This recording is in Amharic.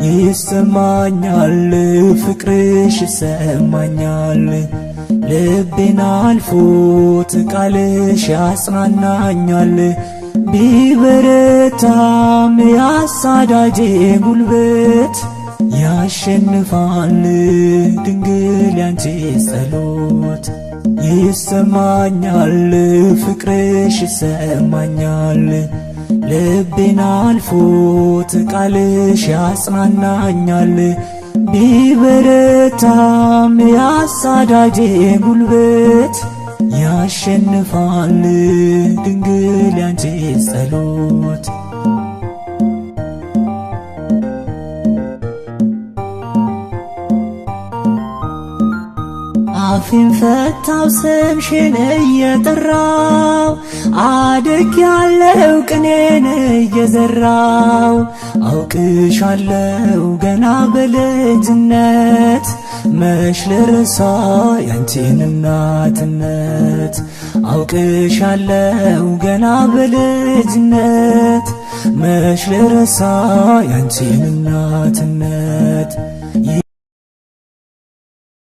ይሰማኛል ፍቅርሽ ይሰማኛል ልቤን አልፎት ቃልሽ ያጽናናኛል ቢበረታም ያሳዳጄ ጉልበት ያሸንፋል ድንግል ያንቺ ጸሎት ይሰማኛል ፍቅርሽ ይሰማኛል ልቤን አልፎት ቃልሽ ያጽናናኛል ቢበረታም ያሳዳጄ ጉልበት ያሸንፋል ድንግል ያንቺ ጸሎት አፌን ፈታው ስምሽን እየጠራው አድጌያለሁ ቅኔን እየዘራው አውቅሻለሁ ገና በልጅነት መች ልረሳ ያንቺን እናትነት አውቅሻለሁ ገና በልጅነት መች ልረሳ ያንቺን እናትነት